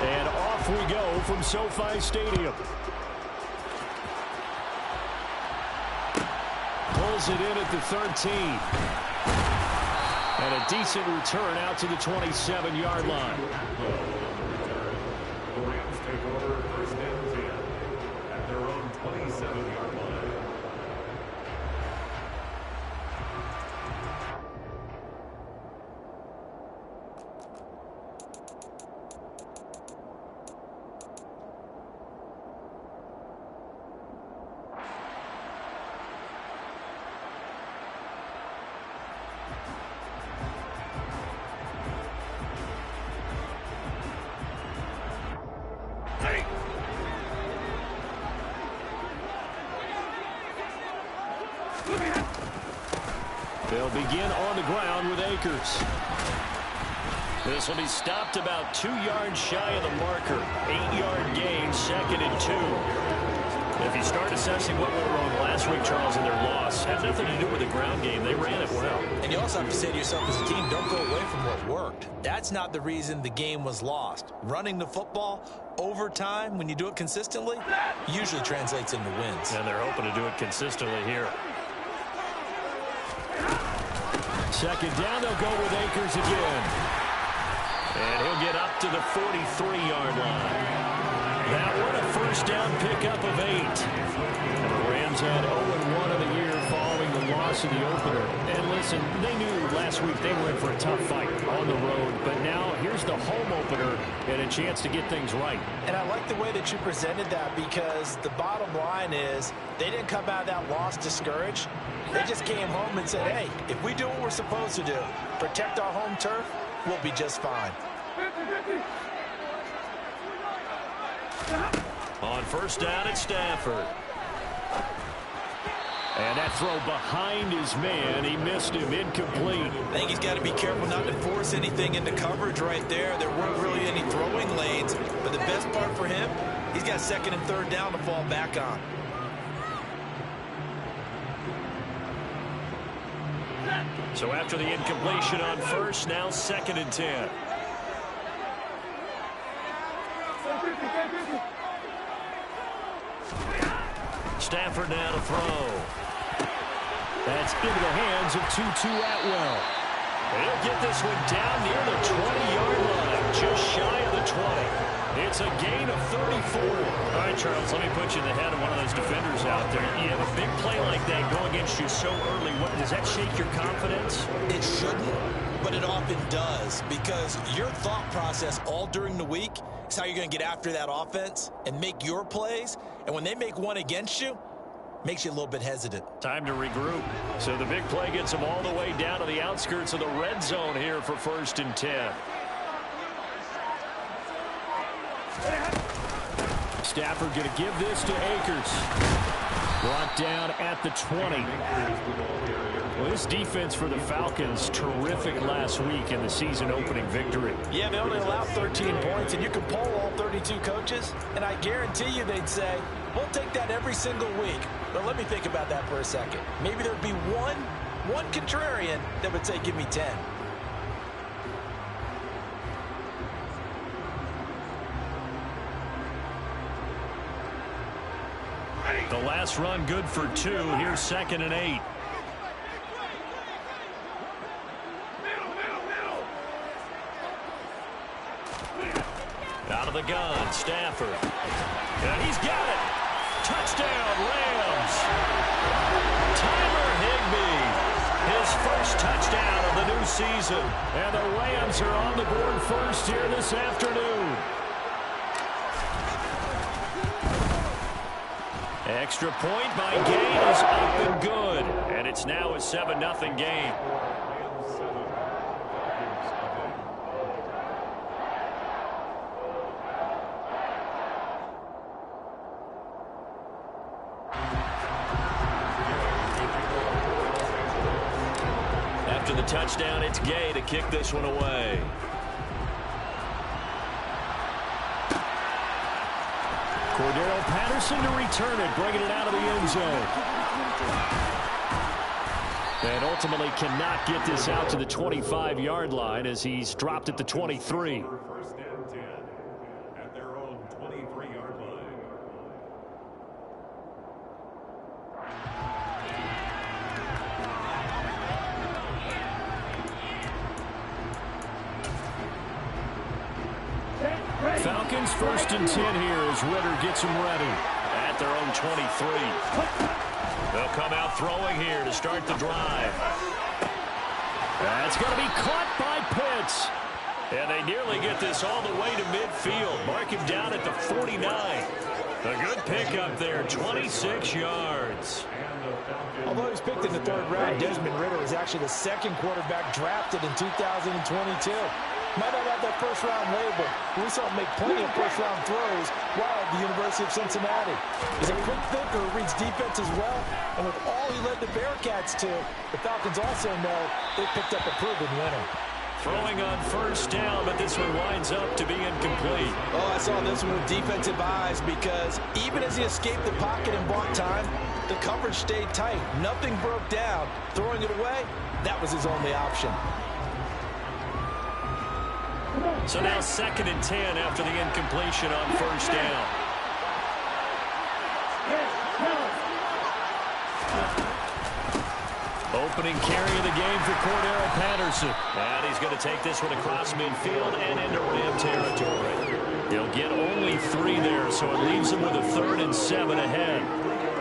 And off we go from SoFi Stadium. Pulls it in at the 13. And a decent return out to the 27-yard line. The Rams take over first and 10 at their own 27-yard line. They'll begin on the ground with Akers. This will be stopped about 2 yards shy of the marker. 8-yard gain, 2nd and 2. If you start assessing what went wrong last week, Charles, in their loss, had nothing to do with the ground game. They ran it well. And you also have to say to yourself as a team, don't go away from what worked. That's not the reason the game was lost. Running the football over time, when you do it consistently, usually translates into wins. And they're hoping to do it consistently here. Second down, they'll go with Akers again. And he'll get up to the 43-yard line. That one a first down pickup of 8. And the Rams had 0-1 of the year following the loss of the opener. And listen, they knew last week they were in for a tough fight on the road. But now here's the home opener and a chance to get things right. And I like the way that you presented that, because the bottom line is they didn't come out of that loss discouraged. They just came home and said, hey, if we do what we're supposed to do, protect our home turf, we'll be just fine. On first down, it's Stafford. And that throw behind his man. He missed him, incomplete. I think he's got to be careful not to force anything into coverage right there. There weren't really any throwing lanes. But the best part for him, he's got 2nd and 3rd down to fall back on. So after the incompletion on first, now 2nd and 10. Stafford now to throw. That's into the hands of Tutu Atwell. He'll get this one down near the 20-yard line, just shy of the 20. It's a gain of 34. All right, Charles, let me put you in the head of one of those defenders out there. You have a big play like that go against you so early. What, does that shake your confidence? It shouldn't, but it often does, because your thought process all during the week is how you're going to get after that offense and make your plays. And when they make one against you, makes you a little bit hesitant. Time to regroup. So the big play gets them all the way down to the outskirts of the red zone here for 1st and 10. Stafford going to give this to Akers. Brought down at the 20. Well, this defense for the Falcons, terrific last week in the season-opening victory. Yeah, they only allowed 13 points, and you can poll all 32 coaches, and I guarantee you they'd say, we'll take that every single week. But let me think about that for a second. Maybe there'd be one contrarian that would say, give me 10. The last run good for 2. Here's 2nd and 8. Out of the gun, Stafford. And he's got it. Touchdown, Rams. Tyler Higbee, his first touchdown of the new season. And the Rams are on the board first here this afternoon. Extra point by Gain is up and good. And it's now a 7-0 game. After the touchdown, it's Gay to kick this one away. Cordero Patterson to return it, bringing it out of the end zone. And ultimately cannot get this out to the 25-yard line as he's dropped at the 23. First and 10 Falcons 1st and 10 here as Ritter gets them ready at their own 23. They'll come out throwing here to start the drive. That's going to be caught by Pitts. And they nearly get this all the way to midfield. Mark him down at the 49. A good pickup there, 26 yards. Although he was picked in the 3rd round, Desmond Ritter was actually the 2nd quarterback drafted in 2022. Might not have that first-round label, but we saw him make plenty of first-round throws while at the University of Cincinnati. He's a quick thinker who reads defense as well, and with all he led the Bearcats to, the Falcons also know they picked up a proven winner. Throwing on 1st down, but this one winds up to be incomplete. Oh, I saw this one with defensive eyes because even as he escaped the pocket and bought time, the coverage stayed tight. Nothing broke down. Throwing it away, that was his only option. So now 2nd and 10 after the incompletion on 1st down. Opening carry of the game for Cordero Patterson. And he's going to take this one across midfield and into Ram territory. He'll get only 3 there, so it leaves him with a 3rd and 7 ahead.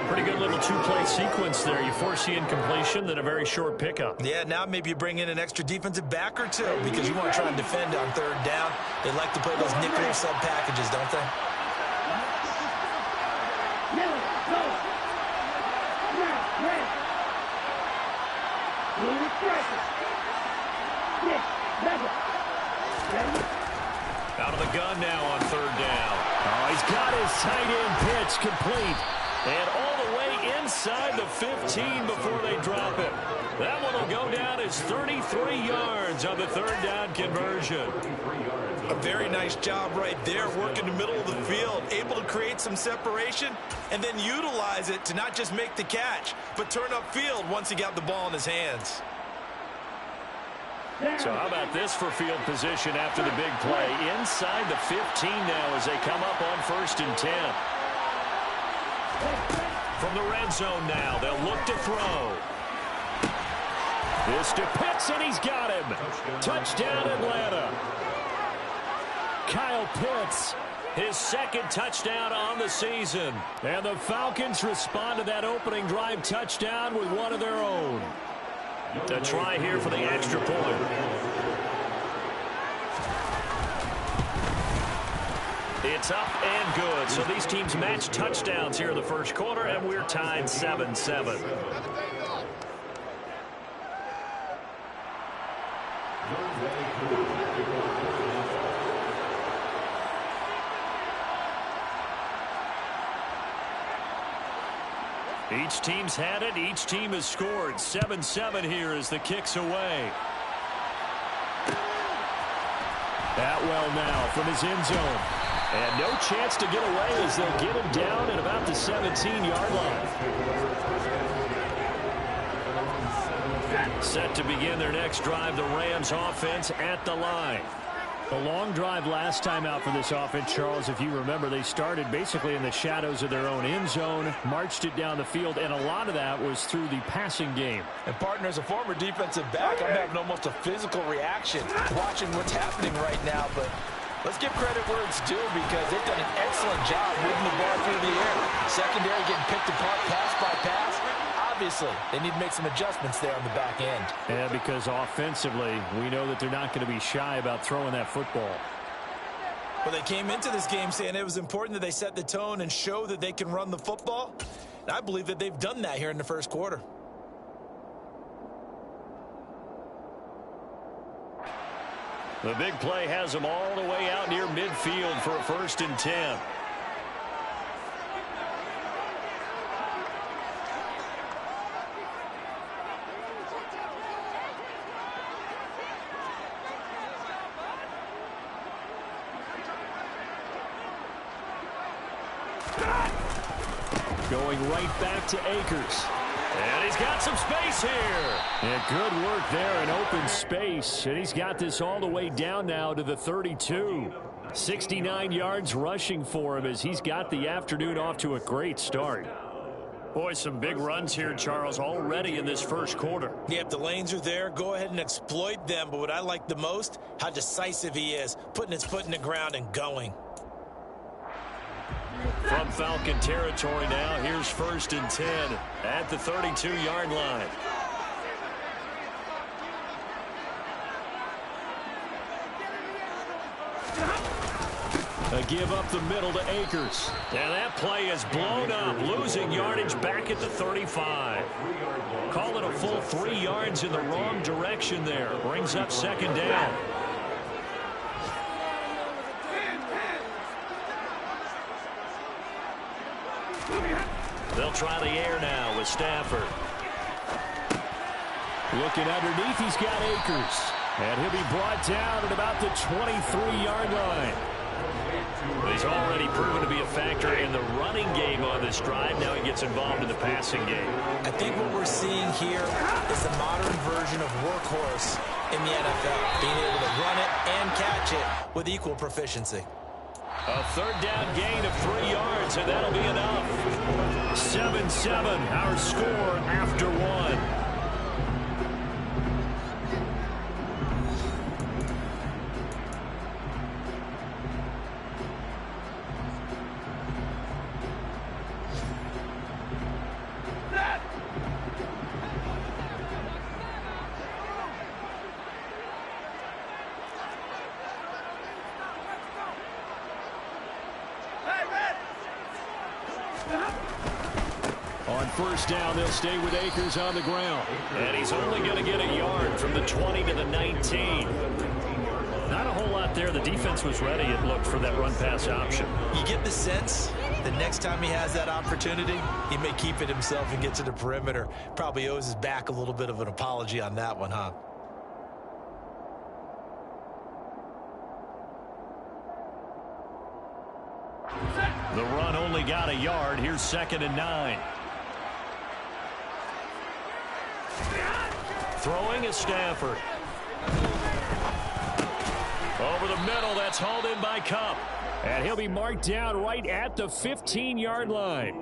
Pretty good little 2-play sequence there. You force the incompletion, then a very short pickup. Yeah, now maybe you bring in an extra defensive back or 2 because you want to try and defend on 3rd down. They like to play those nickel sub packages, don't they? Out of the gun now on 3rd down. Oh, he's got his tight end pitch complete. And all the way inside the 15 before they drop it. That one will go down as 33 yards on the 3rd down conversion. A very nice job right there, working the middle of the field, able to create some separation, and then utilize it to not just make the catch, but turn upfield once he got the ball in his hands. So how about this for field position after the big play? Inside the 15 now as they come up on 1st and 10. From the red zone now, they'll look to throw. This to Pitts, and he's got him. Touchdown, Atlanta. Kyle Pitts, his 2nd touchdown on the season. And the Falcons respond to that opening drive touchdown with one of their own. A try here for the extra point. It's up and good. So these teams match touchdowns here in the 1st quarter, and we're tied 7-7. Each team's had it. Each team has scored. 7-7 here as the kick's away. Atwell now from his end zone. And no chance to get away as they'll get him down at about the 17-yard line. Set to begin their next drive, the Rams offense at the line. A long drive last time out for this offense, Charles. If you remember, they started basically in the shadows of their own end zone, marched it down the field, and a lot of that was through the passing game. And, partner, as a former defensive back, I'm having almost a physical reaction watching what's happening right now. But let's give credit where it's due because they've done an excellent job moving the ball through the air. Secondary getting picked apart pass by pass. Obviously, they need to make some adjustments there on the back end. Yeah, because offensively, we know that they're not going to be shy about throwing that football. Well, they came into this game saying it was important that they set the tone and show that they can run the football. And I believe that they've done that here in the 1st quarter. The big play has them all the way out near midfield for a 1st and 10. Going right back to Akers. And he's got some space here. And good work there in open space. And he's got this all the way down now to the 32. 69 yards rushing for him as he's got the afternoon off to a great start. Boy, some big runs here, Charles, already in this first quarter. Yeah, if the lanes are there, go ahead and exploit them. But what I like the most, how decisive he is, putting his foot in the ground and going. From Falcon territory now, here's 1st and 10 at the 32-yard line. A give up the middle to Akers. And that play is blown up, losing yardage back at the 35. Call it a full 3 yards in the wrong direction there. Brings up 2nd down. They'll try the air now with Stafford. Looking underneath, he's got Akers. And he'll be brought down at about the 23-yard line. He's already proven to be a factor in the running game on this drive. Now he gets involved in the passing game. I think what we're seeing here is the modern version of workhorse in the NFL. Being able to run it and catch it with equal proficiency. A 3rd down gain of 3 yards, and that'll be enough. 7-7, our score after 1. On 1st down, they'll stay with Akers on the ground. And he's only going to get a yard from the 20 to the 19. Not a whole lot there. The defense was ready, it looked, for that run-pass option. You get the sense the next time he has that opportunity, he may keep it himself and get to the perimeter. Probably owes his back a little bit of an apology on that one, huh? The run only got a yard. Here's 2nd and 9. Throwing is Stafford. Over the middle, that's hauled in by Kupp. And he'll be marked down right at the 15-yard line.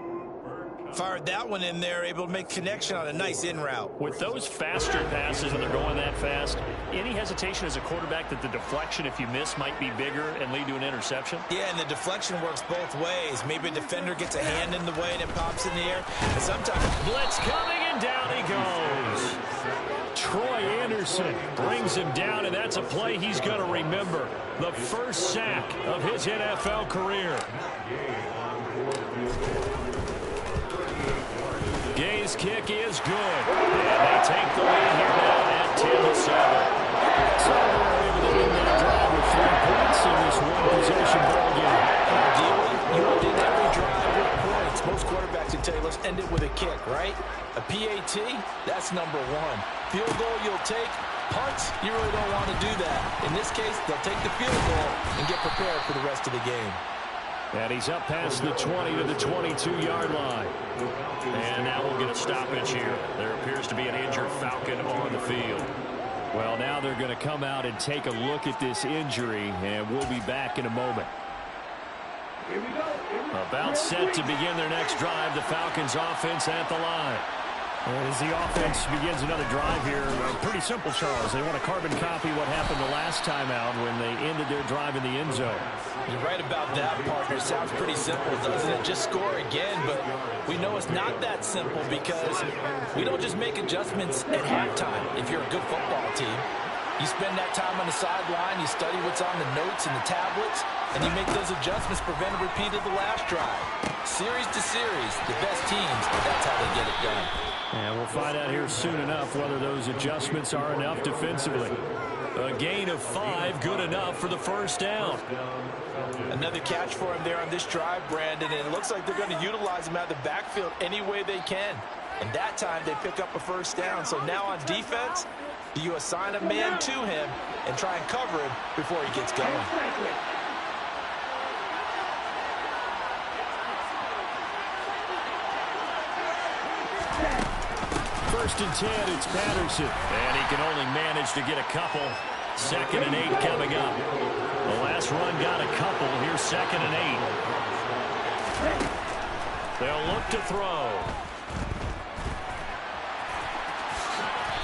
Fired that one in there, able to make connection on a nice in route. With those faster passes when they're going that fast, any hesitation as a quarterback that the deflection, if you miss, might be bigger and lead to an interception? Yeah, and the deflection works both ways. Maybe a defender gets a hand in the way and it pops in the air. And sometimes blitz coming, and down he goes. Troy Anderson brings him down, and that's a play he's going to remember. The first sack of his NFL career. Gay's kick is good. And they take the lead here now at 10-7. So they're able to win that drive with 3 points in this one-possession ball game. Ideally, you want to end every drive with points. Most quarterbacks would tell you, let's end it with a kick, right? A PAT, that's number 1. Field goal you'll take. Punts, you really don't want to do that. In this case, they'll take the field goal and get prepared for the rest of the game. And he's up past the 20 to the 22-yard line. And now we'll get a stoppage here. There appears to be an injured Falcon on the field. Well, now they're going to come out and take a look at this injury, and we'll be back in a moment. About set to begin their next drive, the Falcons offense at the line. As the offense begins another drive here, pretty simple, Charles. They want to carbon copy what happened the last time out when they ended their drive in the end zone. You're right about that, partner. It sounds pretty simple, doesn't it? Just score again, but we know it's not that simple because we don't just make adjustments at halftime. If you're a good football team, you spend that time on the sideline, you study what's on the notes and the tablets, and you make those adjustments, prevent a repeat of the last drive. Series to series, the best teams, that's how they get it done. And we'll find out here soon enough whether those adjustments are enough defensively. A gain of 5, good enough for the first down. Another catch for him there on this drive, Brandon, and it looks like they're going to utilize him out of the backfield any way they can. And that time they pick up a first down. So now on defense, do you assign a man to him and try and cover him before he gets going? First and 10, it's Patterson. And he can only manage to get a couple. 2nd and 8 coming up. The last run got a couple. Here's 2nd and 8. They'll look to throw.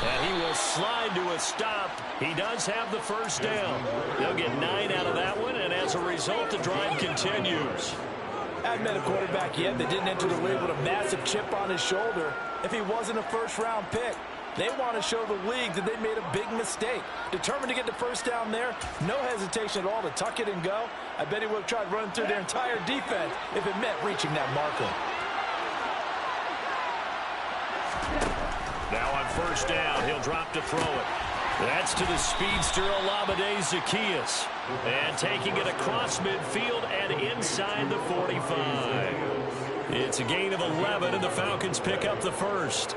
And he will slide to a stop. He does have the first down. They'll get 9 out of that one, and as a result, the drive continues. I haven't met a quarterback yet that didn't enter the league with a massive chip on his shoulder if he wasn't a first-round pick. They want to show the league that they made a big mistake. Determined to get the first down there, no hesitation at all to tuck it and go. I bet he would have tried running through their entire defense if it meant reaching that marker. Now on first down, he'll drop to throw it. That's to the speedster Olamide Zaccheaus. And taking it across midfield and inside the 45. It's a gain of 11, and the Falcons pick up the first.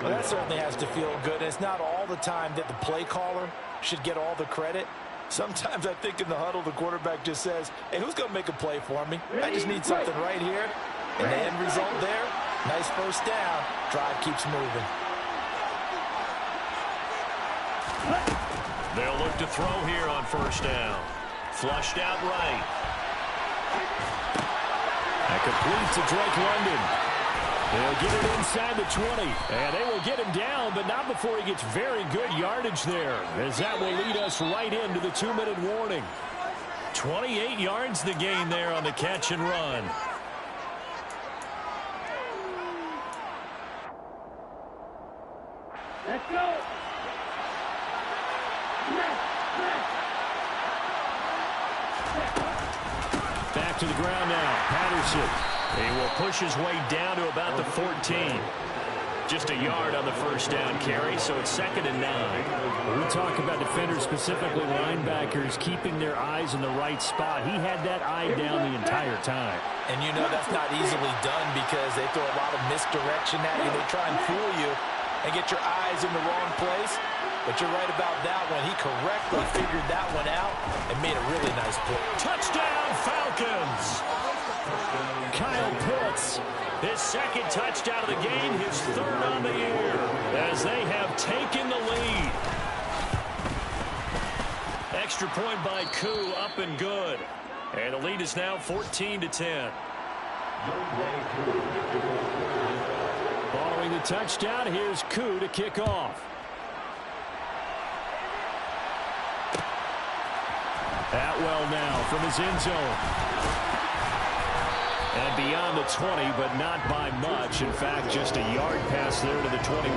Well, that certainly has to feel good. It's not all the time that the play caller should get all the credit. Sometimes I think in the huddle, the quarterback just says, hey, who's going to make a play for me? I just need something right here. And the end result there, nice first down. Drive keeps moving. They'll look to throw here on first down. Flushed out right. That completes to Drake London. They'll get it inside the 20. And they will get him down, but not before he gets very good yardage there, as that will lead us right into the 2-minute warning. 28 yards the gain there on the catch and run. Let's go. Back to the ground now. Patterson. He will push his way down to about the 14. Just a yard on the first down carry, so it's 2nd and 9. We talk about defenders, specifically linebackers, keeping their eyes in the right spot. He had that eye down the entire time. And you know that's not easily done because they throw a lot of misdirection at you. They try and fool you and get your eyes in the wrong place. But you're right about that one. He correctly figured that one out and made a really nice play. Touchdown, Falcons! Kyle Pitts. His 2nd touchdown of the game, his 3rd on the year, as they have taken the lead. Extra point by Koo, up and good. And the lead is now 14-10. Following the touchdown, here's Koo to kick off. Atwell now from his end zone. And beyond the 20, but not by much. In fact, just a yard pass there to the 21.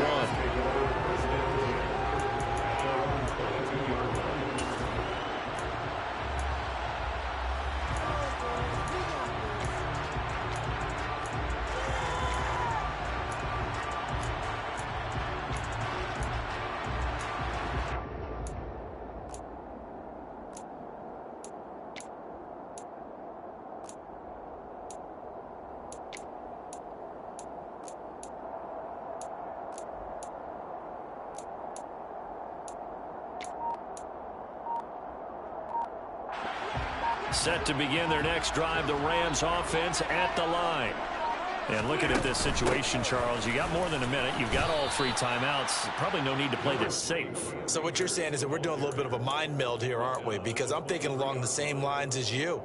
Set to begin their next drive, the Rams offense at the line. And looking at this situation, Charles, you got more than a minute. You've got all 3 timeouts. Probably no need to play this safe. So what you're saying is that we're doing a little bit of a mind meld here, aren't we? Because I'm thinking along the same lines as you.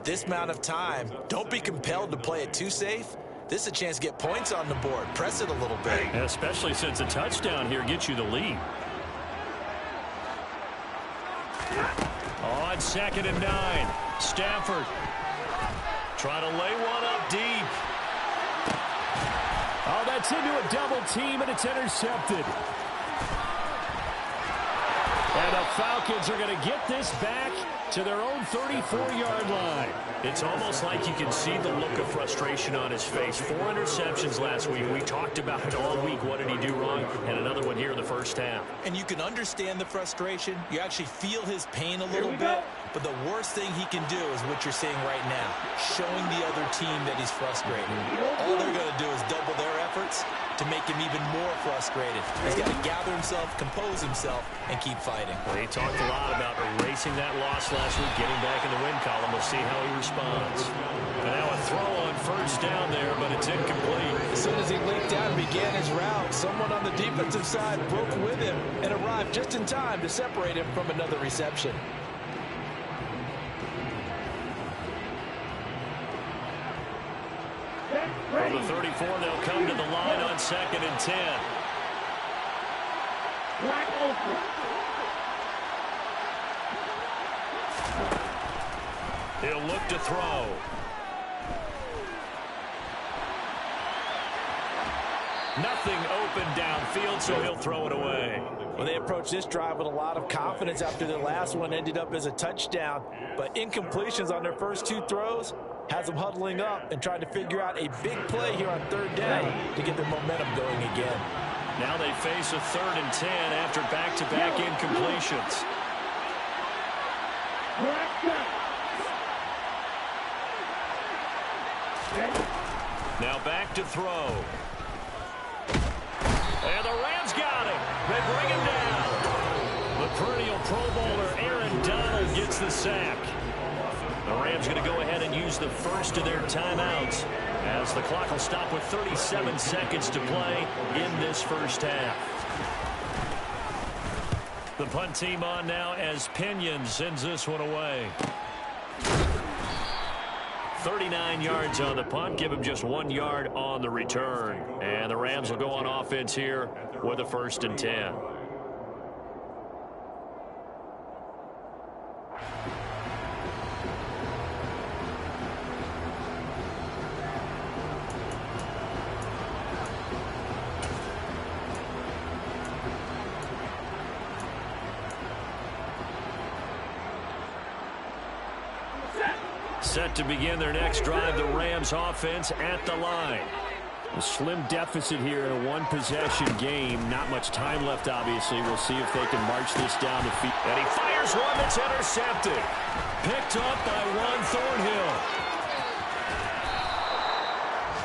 This amount of time, don't be compelled to play it too safe. This is a chance to get points on the board. Press it a little bit. And especially since a touchdown here gets you the lead. On 2nd and 9. Stafford trying to lay one up deep. Oh, that's into a double team, and it's intercepted. And the Falcons are going to get this back to their own 34-yard line. It's almost like you can see the look of frustration on his face. 4 interceptions last week. We talked about it all week. What did he do wrong? And another one here in the first half. And you can understand the frustration. You actually feel his pain a little bit. But the worst thing he can do is what you're seeing right now, showing the other team that he's frustrated. All they're going to do is double their efforts to make him even more frustrated. He's got to gather himself, compose himself, and keep fighting. Well, he talked a lot about erasing that loss last week, getting back in the win column. We'll see how he responds. And now a throw on first down there, but it's incomplete. As soon as he leaped out and began his route, someone on the defensive side broke with him and arrived just in time to separate him from another reception. From the 34, they'll come to the line on 2nd and 10. He'll look to throw. Nothing open downfield, so he'll throw it away. Well, they approached this drive with a lot of confidence after their last one ended up as a touchdown. But incompletions on their first two throws has them huddling up and trying to figure out a big play here on third down to get their momentum going again. Now they face a 3rd and 10 after back-to-back incompletions. Now back to throw. And the Rams got him. They bring him down. The perennial Pro Bowler Aaron Donald gets the sack. The Rams going to go ahead and use the first of their timeouts as the clock will stop with 37 seconds to play in this first half. The punt team on now as Pinion sends this one away. 39 yards on the punt, give him just 1 yard on the return. And the Rams will go on offense here with a 1st and 10. Set to begin their next drive, the Rams offense at the line. A slim deficit here in a one-possession game. Not much time left, obviously. We'll see if they can march this down the field. And he fires one that's intercepted. Picked up by Ron Thornhill.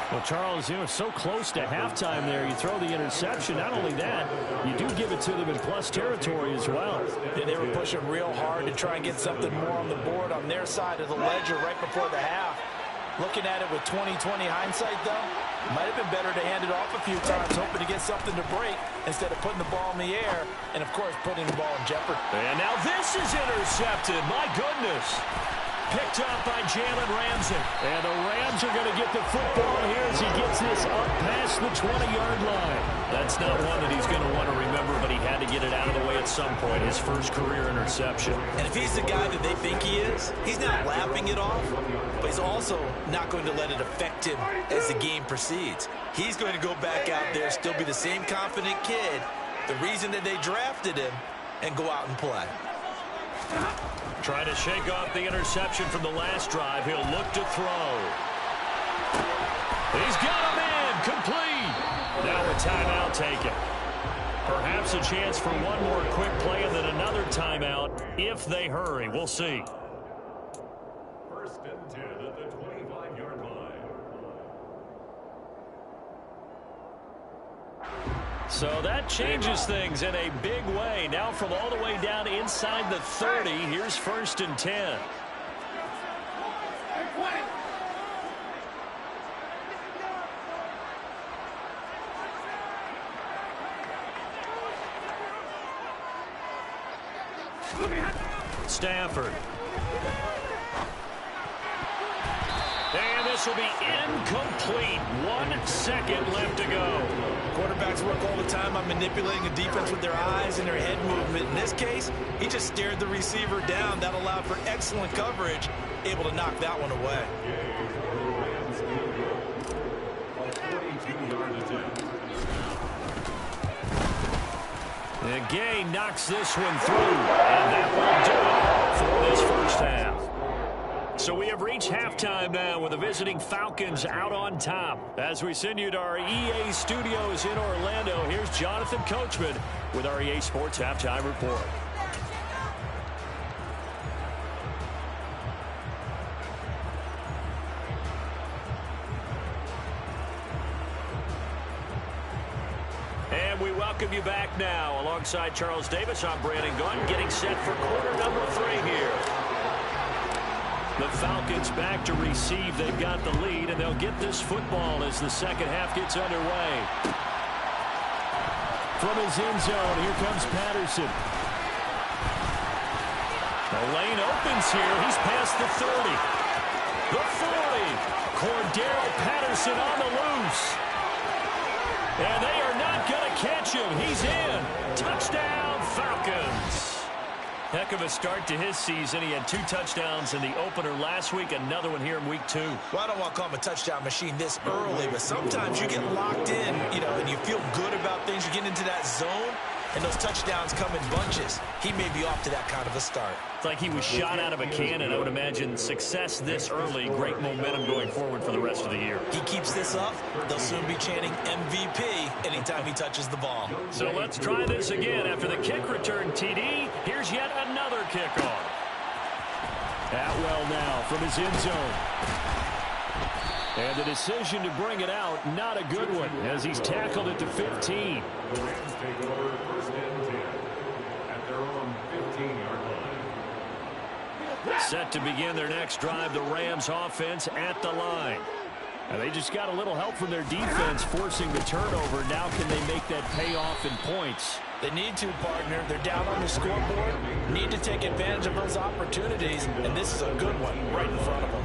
Well, Charles, so close to halftime there. You throw the interception. Not only that, you do give it to them in plus territory as well. Yeah, they were pushing real hard to try and get something more on the board on their side of the ledger right before the half. Looking at it with 20/20 hindsight, though, might have been better to hand it off a few times, hoping to get something to break instead of putting the ball in the air and, of course, putting the ball in jeopardy. And now this is intercepted. My goodness. Picked up by Jalen Ramsey. And the Rams are going to get the football here as he gets this up past the 20-yard line. That's not one that he's going to want to remember, but he had to get it out of the way at some point. His first career interception. And if he's the guy that they think he is, he's not laughing it off, but he's also not going to let it affect him as the game proceeds. He's going to go back out there, still be the same confident kid, the reason that they drafted him, and go out and play. Trying to shake off the interception from the last drive. He'll look to throw. He's got him in. Complete. Now a timeout taken. Perhaps a chance for one more quick play and then another timeout if they hurry. We'll see. 1st and 10 at the 25-yard line. So that changes things in a big way. Now from all the way down inside the 30, here's 1st and 10. Stafford. And this will be incomplete. 1 second left to go. Quarterbacks work all the time on manipulating a defense with their eyes and their head movement. In this case, he just stared the receiver down. That allowed for excellent coverage, able to knock that one away. And Gay knocks this one through. And that will do it for this first half. So we have reached halftime now with the visiting Falcons out on top. As we send you to our EA studios in Orlando, here's Jonathan Coachman with our EA Sports Halftime Report. And we welcome you back now. Alongside Charles Davis, I'm Brandon Gunn, getting set for quarter number 3 here. The Falcons back to receive. They've got the lead, and they'll get this football as the second half gets underway. From his end zone, here comes Patterson. The lane opens here. He's past the 30. The 40. Cordero Patterson on the loose. And they are not going to catch him. He's in. Touchdown, Falcons. Heck of a start to his season. He had 2 touchdowns in the opener last week, another one here in week 2. Well, I don't want to call him a touchdown machine this early, but sometimes you get locked in, and you feel good about things. You get into that zone, and those touchdowns come in bunches. He may be off to that kind of a start. It's like he was shot out of a cannon. I would imagine success this early, great momentum going forward for the rest of the year. He keeps this up, they'll soon be chanting MVP anytime he touches the ball. So let's try this again. After the kick return TD, here's yet another kickoff. Atwell now from his end zone. And the decision to bring it out, not a good one, as he's tackled at the 15. The Rams take over first and 10 at their own 15-yard line. Set to begin their next drive, the Rams offense at the line. And they just got a little help from their defense forcing the turnover. Now can they make that pay off in points? They need to, partner. They're down on the scoreboard, need to take advantage of those opportunities, and this is a good one right in front of them.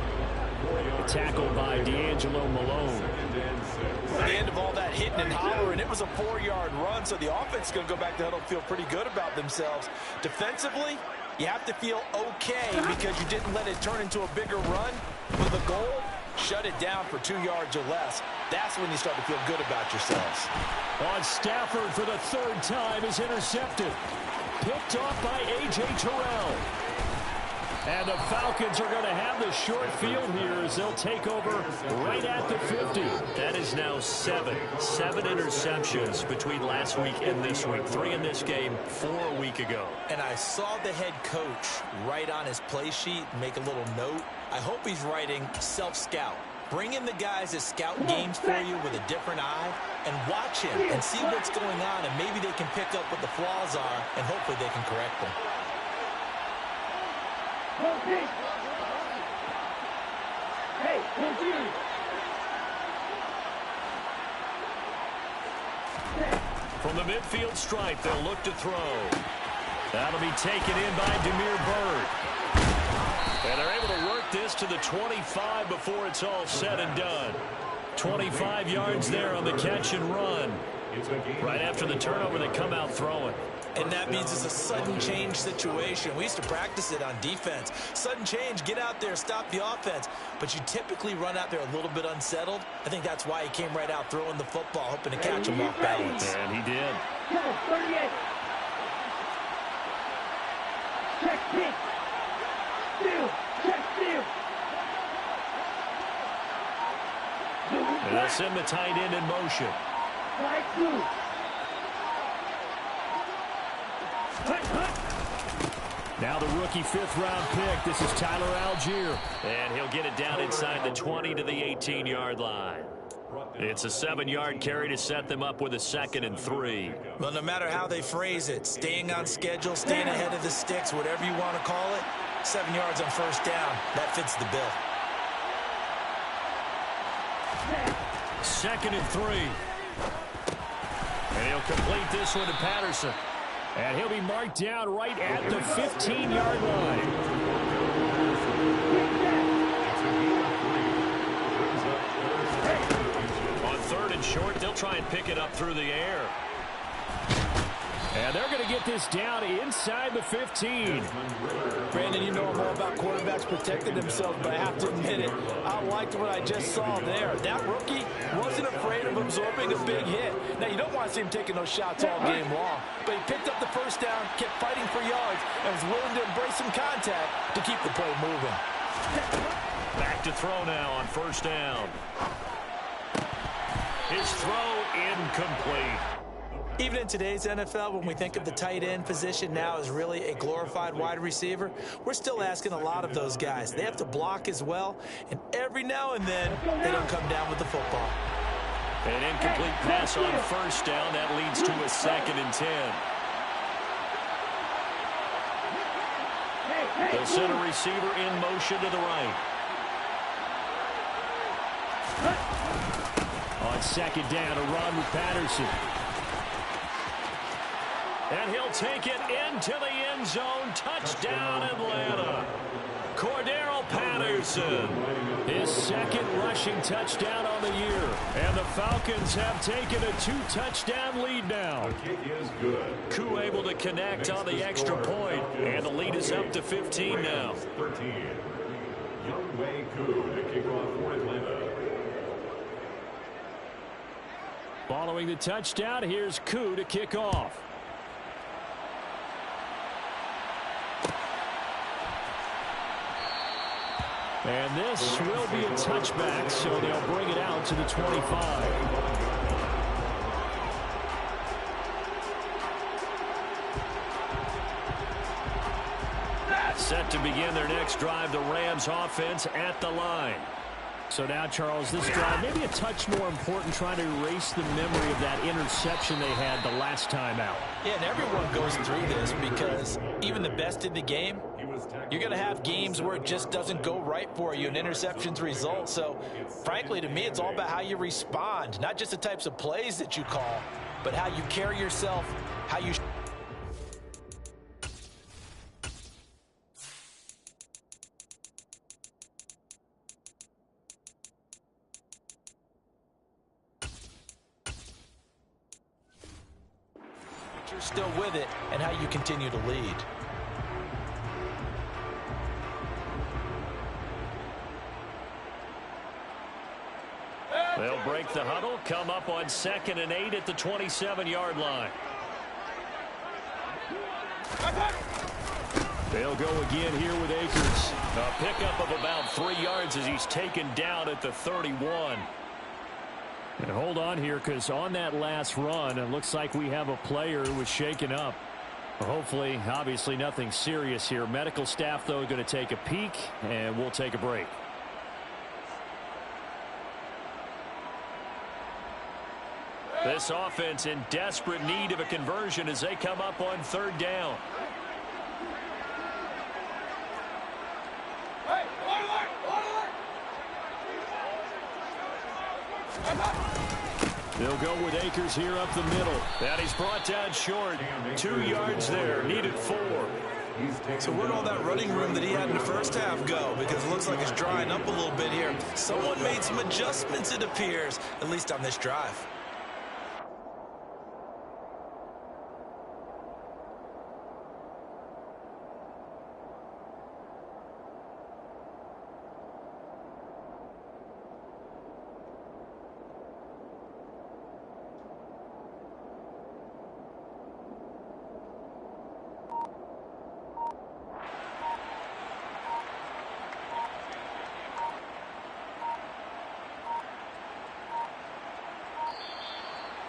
Tackled by D'Angelo Malone. At the end of all that hitting and hollering, it was a 4-yard run, so the offense is going to go back to huddle and feel pretty good about themselves. Defensively, you have to feel okay because you didn't let it turn into a bigger run. With a goal, shut it down for 2 yards or less. That's when you start to feel good about yourselves. On Stafford for the 3rd time is intercepted. Picked off by A.J. Terrell. And the Falcons are going to have the short field here as they'll take over right at the 50. That is now 7 interceptions between last week and this week. 3 in this game, 4 a week ago. And I saw the head coach write on his play sheet, make a little note. I hope he's writing self-scout. Bring in the guys that scout games for you with a different eye and watch him and see what's going on, and maybe they can pick up what the flaws are, and hopefully they can correct them. From the midfield stripe, they'll look to throw. That'll be taken in by Demir Bird. And they're able to work this to the 25 before it's all said and done. 25 yards there on the catch and run. Right after the turnover, they come out throwing. And that means it's a sudden change situation. We used to practice it on defense. Sudden change, get out there, stop the offense. But you typically run out there a little bit unsettled. I think that's why he came right out throwing the football, hoping to catch him off balance. And he did. Number 38. Check pitch. Steal. Check steal. And they'll send the tight end in motion. Right two. Now the rookie 5th-round pick. This is Tyler Algier. And he'll get it down inside the 20 to the 18-yard line. It's a 7-yard carry to set them up with a 2nd and 3. Well, no matter how they phrase it, staying on schedule, staying ahead of the sticks, whatever you want to call it, 7 yards on first down, that fits the bill. 2nd and 3. And he'll complete this one to Patterson. And he'll be marked down right at the 15-yard line. On 3rd and short, they'll try and pick it up through the air. And they're going to get this down inside the 15. Brandon, you know I'm all about quarterbacks protecting themselves, but I have to admit it, I liked what I just saw there. That rookie wasn't afraid of absorbing a big hit. Now, you don't want to see him taking those shots all game long, but he picked up the first down, kept fighting for yards, and was willing to embrace some contact to keep the play moving. Back to throw now on first down. His throw incomplete. Even in today's NFL, when we think of the tight end position now as really a glorified wide receiver, we're still asking a lot of those guys. They have to block as well, and every now and then, they don't come down with the football. An incomplete pass on first down. That leads to a 2nd and 10. They'll send a receiver in motion to the right. On 2nd down, a run with Patterson. And he'll take it into the end zone. Touchdown, Atlanta. Cordero Patterson. His second rushing touchdown on the year. And the Falcons have taken a 2-touchdown lead now. The kick is good. Koo able to connect on the extra point, and the lead is up to 15 now. 13. Youngwei Koo to kick off for Atlanta. Following the touchdown, here's Koo to kick off. And this will be a touchback, so they'll bring it out to the 25. Set to begin their next drive, the Rams offense at the line. So now, Charles, this drive maybe a touch more important, trying to erase the memory of that interception they had the last time out. Yeah, and everyone goes through this because even the best in the game, you're going to have games where it just doesn't go right for you, and interceptions result. So, frankly, to me, it's all about how you respond, not just the types of plays that you call, but how you carry yourself, how you... you're still with it, and how you continue to lead. They'll break the huddle, come up on 2nd and 8 at the 27-yard line. They'll go again here with Akers. A pickup of about 3 yards as he's taken down at the 31. And hold on here, because on that last run, it looks like we have a player who was shaken up. Hopefully, obviously nothing serious here. Medical staff, though, going to take a peek, and we'll take a break. This offense in desperate need of a conversion as they come up on 3rd down. They'll go with Akers here up the middle. And he's brought down short. 2 yards there. Needed 4. So where'd all that running room that he had in the first half go? Because it looks like it's drying up a little bit here. Someone made some adjustments, it appears, at least on this drive.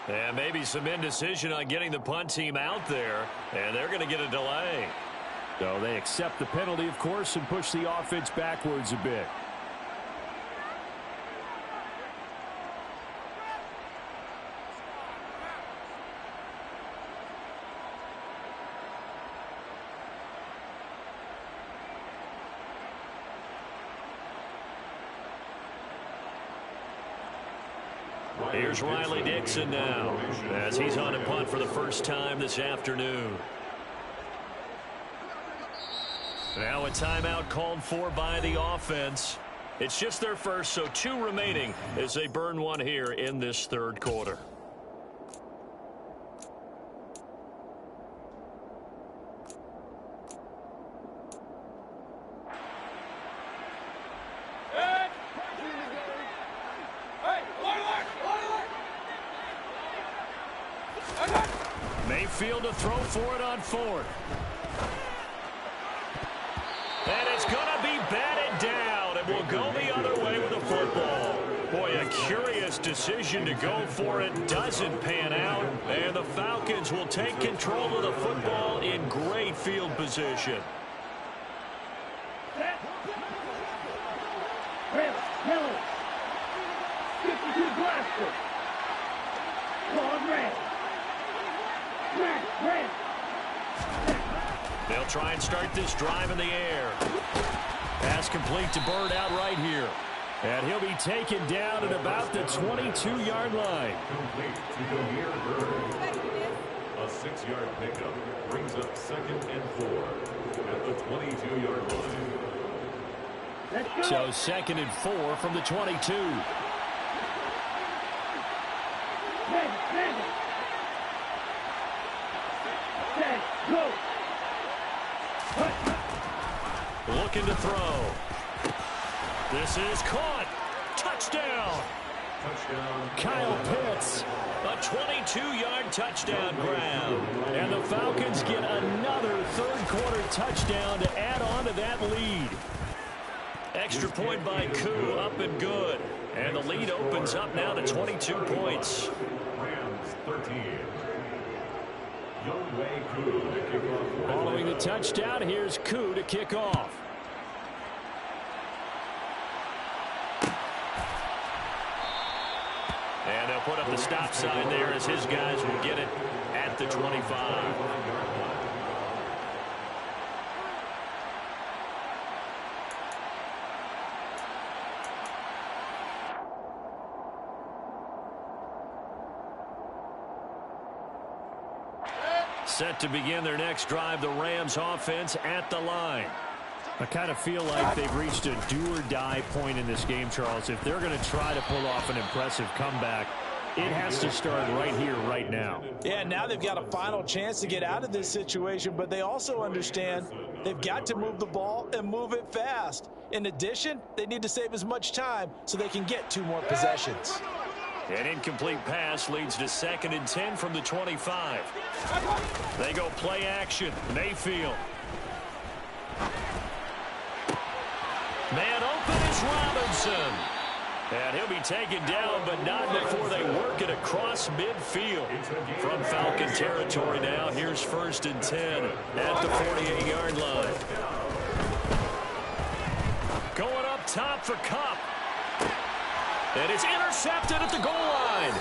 And maybe some indecision on getting the punt team out there, and they're going to get a delay. So they accept the penalty, of course, and push the offense backwards a bit. Here's Riley Dixon now as he's on a punt for the first time this afternoon. Now a timeout called for by the offense. It's just their first, so 2 remaining as they burn one here in this 3rd quarter. Mayfield to throw for it on 4th. And it's going to be batted down, and will go the other way with the football. Boy, a curious decision to go for it. Doesn't pan out, and the Falcons will take control of the football in great field position. Red, yellow. 52 blaster. Called red. Red. They'll try and start this drive in the air. Pass complete to Bird out right here. And he'll be taken down at about the 22-yard line. Complete to Damier Bird. A 6-yard pickup brings up 2nd and 4 at the 22-yard line. Let's go. So 2nd and 4 from the 22. Ready. Set, go. Looking to throw. This is caught. Touchdown. Touchdown. Kyle Pitts. A 22-yard touchdown grab. And the Falcons get another third-quarter touchdown to add on to that lead. Extra point by Koo, up and good. And the lead opens up now to 22 points. Rams 13. Youngway Koo to kick off. Following the touchdown, here's Koo to kick off. And they'll put up the stop sign there as his guys will get it at the 25. Set to begin their next drive, the Rams offense at the line. I kind of feel like they've reached a do-or-die point in this game, Charles. If they're going to try to pull off an impressive comeback, it has to start right here, right now. Yeah, now they've got a final chance to get out of this situation, but they also understand they've got to move the ball and move it fast. In addition, they need to save as much time so they can get 2 more possessions. An incomplete pass leads to 2nd and 10 from the 25. They go play action. Mayfield. Man open is Robinson. And he'll be taken down, but not before they work it across midfield. From Falcon territory now, here's 1st and 10 at the 48-yard line. Going up top for Kupp. And it's intercepted at the goal line.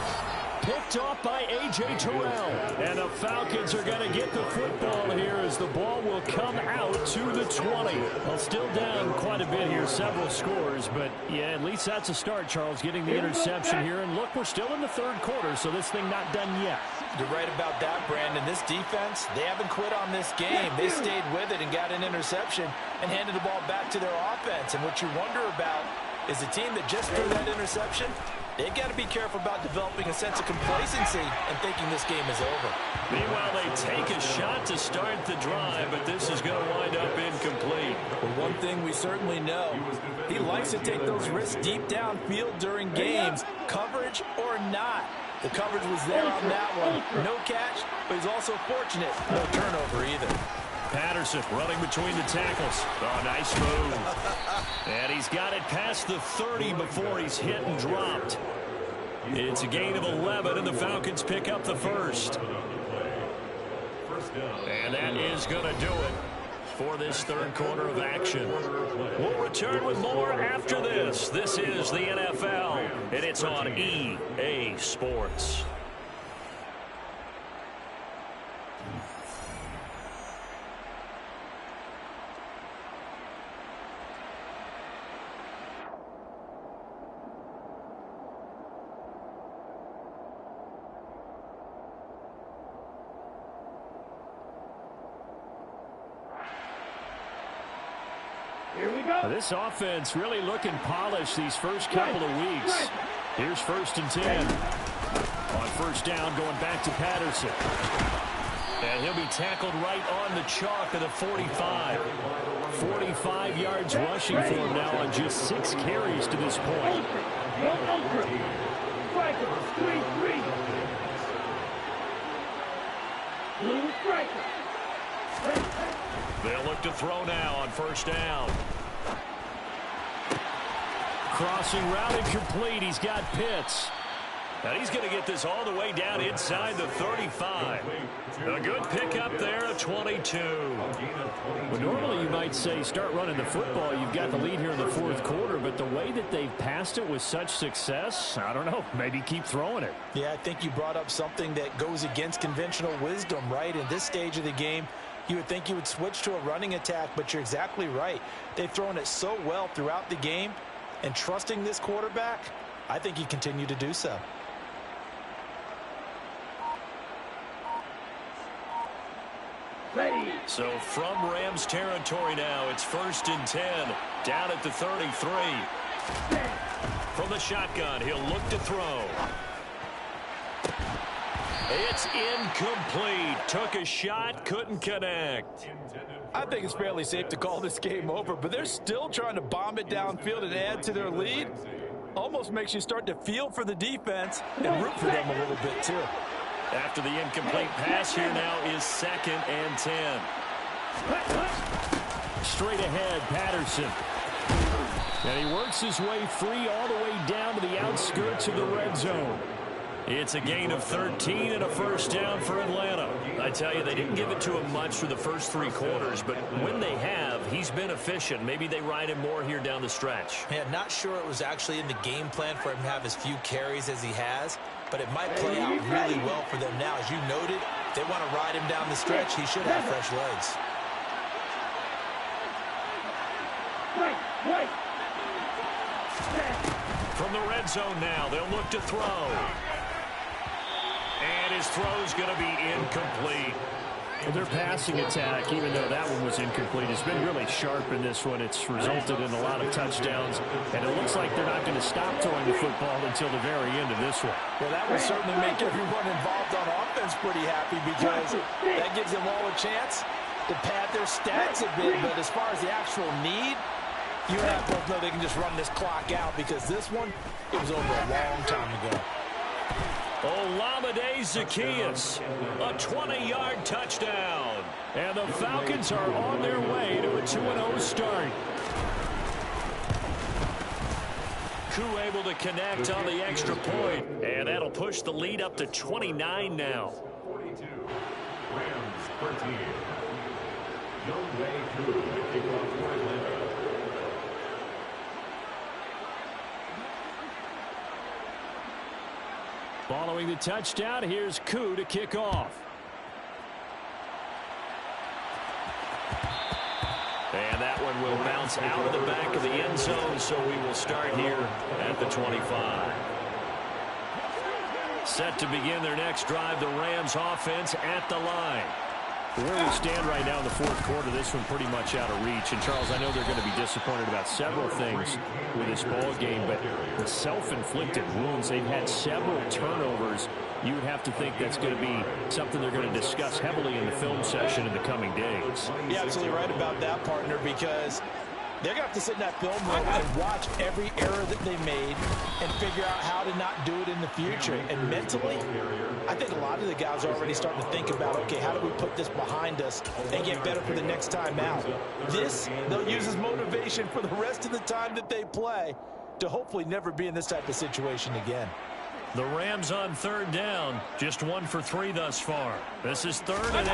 Picked off by A.J. Terrell. And the Falcons are going to get the football here as the ball will come out to the 20. Well, still down quite a bit here, several scores. But, yeah, at least that's a start, Charles, getting the interception here. And, look, we're still in the 3rd quarter, so this thing not done yet. You're right about that, Brandon. This defense, they haven't quit on this game. They stayed with it and got an interception and handed the ball back to their offense. And what you wonder about is a team that just threw that interception, they've got to be careful about developing a sense of complacency and thinking this game is over. Meanwhile, they take a shot to start the drive, but this is going to wind up incomplete. Well, one thing we certainly know, he likes to take those risks deep downfield during games, coverage or not. The coverage was there on that one. No catch, but he's also fortunate. No turnover either. Patterson running between the tackles. Oh, nice move. And he's got it past the 30 before he's hit and dropped. It's a gain of 11, and the Falcons pick up the 1st. And that is going to do it for this 3rd quarter of action. We'll return with more after this. This is the NFL, and it's on EA Sports. This offense really looking polished these first couple of weeks. Here's 1st and 10. On 1st down, going back to Patterson. And he'll be tackled right on the chalk of the 45. 45 yards rushing for him now on just 6 carries to this point. They'll look to throw now on 1st down. Crossing route incomplete. He's got Pitts. And he's going to get this all the way down inside the 35. A good pickup there, a 22. Well, normally you might say start running the football. You've got the lead here in the 4th quarter, but the way that they've passed it with such success, I don't know, maybe keep throwing it. Yeah, I think you brought up something that goes against conventional wisdom, right? In this stage of the game, you would think you would switch to a running attack, but you're exactly right. They've thrown it so well throughout the game, and trusting this quarterback, I think you continue to do so. Ready. So from Rams territory now, it's 1st and 10, down at the 33. From the shotgun, he'll look to throw. It's incomplete. Took a shot, couldn't connect. I think it's fairly safe to call this game over, but they're still trying to bomb it downfield and add to their lead. Almost makes you start to feel for the defense and root for them a little bit, too. After the incomplete pass, here now is 2nd and 10. Straight ahead, Patterson. And he works his way free all the way down to the outskirts of the red zone. It's a gain of 13 and a 1st down for Atlanta. I tell you, they didn't give it to him much for the first 3 quarters, but when they have, he's been efficient. Maybe they ride him more here down the stretch. Yeah, not sure it was actually in the game plan for him to have as few carries as he has, but it might play out really well for them now. As you noted, they want to ride him down the stretch. He should have fresh legs. From the red zone now, they'll look to throw. And his throw's going to be incomplete. Well, their passing attack, even though that one was incomplete, has been really sharp in this one. It's resulted in a lot of touchdowns, and it looks like they're not going to stop throwing the football until the very end of this one. Well, that will certainly make everyone involved on offense pretty happy because that gives them all a chance to pad their stats a bit. But as far as the actual need, you and I both know they can just run this clock out because this one, it was over a long time ago. Olamide Zaccheaus, a 20-yard touchdown. And the Falcons are on their way to a 2-0 start. Koo able to connect on the extra point, and that'll push the lead up to 29 now. 42. Rams 13. Younghoe Koo to kick off for Atlanta. Following the touchdown, here's Koo to kick off. And that one will bounce out of the back of the end zone, so we will start here at the 25. Set to begin their next drive, the Rams offense at the line. Where we stand right now in the 4th quarter, this one pretty much out of reach. And, Charles, I know they're going to be disappointed about several things with this ball game, but the self-inflicted wounds, they've had several turnovers. You would have to think that's going to be something they're going to discuss heavily in the film session in the coming days. You're absolutely right about that, partner, because they're going to have to sit in that film room and watch every error that they made and figure out how to not do it in the future. And mentally, I think a lot of the guys are already starting to think about, okay, how do we put this behind us and get better for the next time out? This, they'll use as motivation for the rest of the time that they play to hopefully never be in this type of situation again. The Rams on 3rd down, just 1 for 3 thus far. This is 3rd and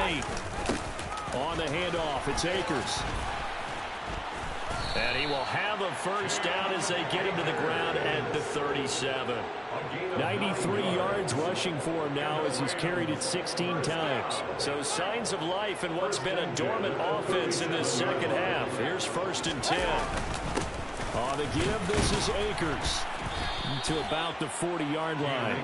8. On the handoff, it's Akers. And he will have a 1st down as they get him to the ground at the 37. 93 yards rushing for him now as he's carried it 16 times. So signs of life in what's been a dormant offense in this 2nd half. Here's 1st and 10. On the give, this is Akers to about the 40-yard line.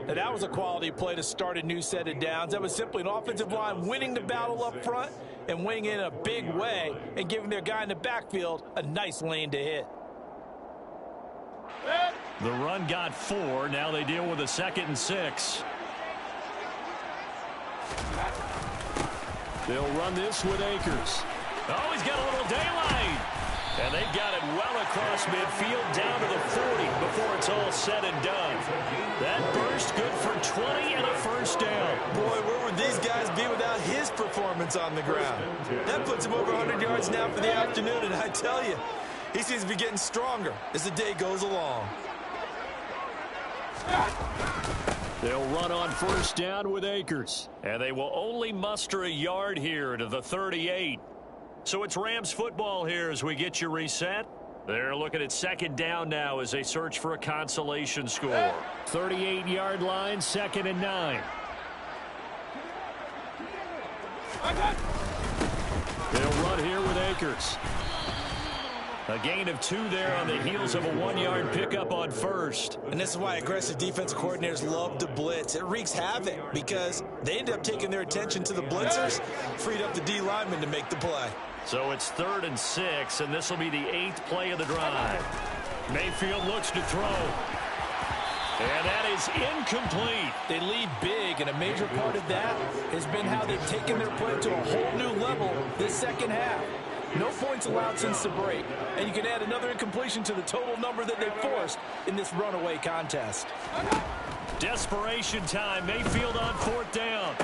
And that was a quality play to start a new set of downs. That was simply an offensive line winning the battle up front and winning in a big way and giving their guy in the backfield a nice lane to hit. The run got 4. Now they deal with a 2nd and 6. They'll run this with Akers. Oh, he's got a little daylight. And they've got it well across midfield down to the 40 before it's all said and done. That burst good for 20 and a 1st down. Boy, where would these guys be without his performance on the ground? That puts him over 100 yards now for the afternoon, and I tell you, he seems to be getting stronger as the day goes along. They'll run on 1st down with Akers. And they will only muster a yard here to the 38. So it's Rams football here as we get you reset. They're looking at 2nd down now as they search for a consolation score. 38-yard line, 2nd and 9. They'll run here with Akers. A gain of 2 there on the heels of a 1-yard pickup on first. And this is why aggressive defensive coordinators love to blitz. It wreaks havoc because they end up taking their attention to the blitzers, freed up the D lineman to make the play. So it's 3rd and 6, and this will be the 8th play of the drive. Mayfield looks to throw. And that is incomplete. They lead big, and a major part of that has been how they've taken their play to a whole new level this second half. No points allowed since the break, and you can add another incompletion to the total number that they forced in this runaway contest. Desperation time. Mayfield on 4th down.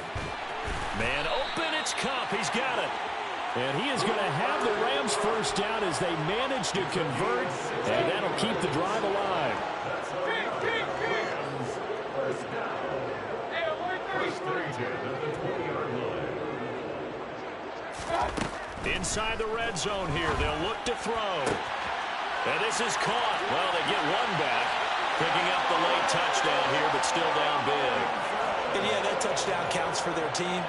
Man open, it's Cup. He's got it. And he is going to have the Rams first down as they manage to convert, and that'll keep the drive alive. Inside the red zone here. They'll look to throw. And this is caught. Well, they get 1 back. Picking up the late touchdown here, but still down big. And yeah, that touchdown counts for their team,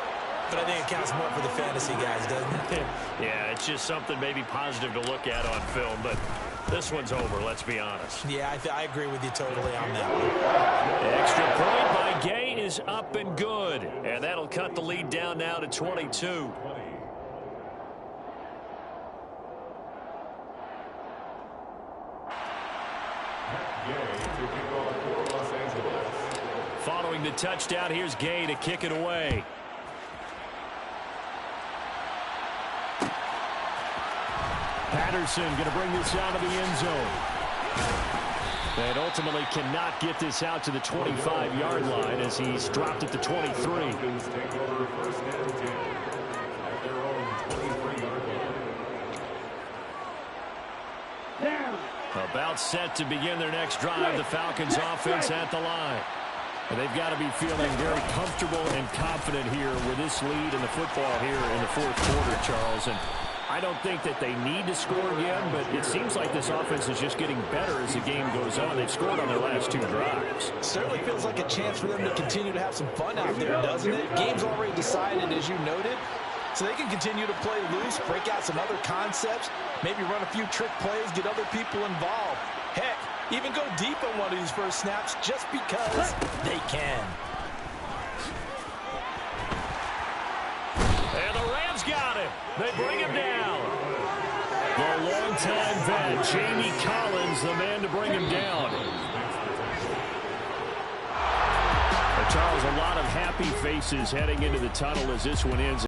but I think it counts more for the fantasy guys, doesn't it? Yeah, it's just something maybe positive to look at on film, but this one's over, let's be honest. Yeah, I agree with you totally on that one. Extra point by Gay is up and good. And that'll cut the lead down now to 22. Following the touchdown, here's Gay to kick it away. Patterson going to bring this out of the end zone. And ultimately cannot get this out to the 25-yard line as he's dropped at the 23. About set to begin their next drive. The Falcons offense at the line. And they've got to be feeling very comfortable and confident here with this lead in the football here in the 4th quarter, Charles. And I don't think that they need to score again, but it seems like this offense is just getting better as the game goes on. They've scored on their last 2 drives. Certainly feels like a chance for them to continue to have some fun out there, doesn't it? Game's already decided, as you noted. So they can continue to play loose, break out some other concepts, maybe run a few trick plays, get other people involved. Heck, even go deep on one of these first snaps just because they can. And the Rams got him. They bring him down. The longtime vet, Jamie Collins, the man to bring him down. Charles, a lot of happy faces heading into the tunnel as this one ends.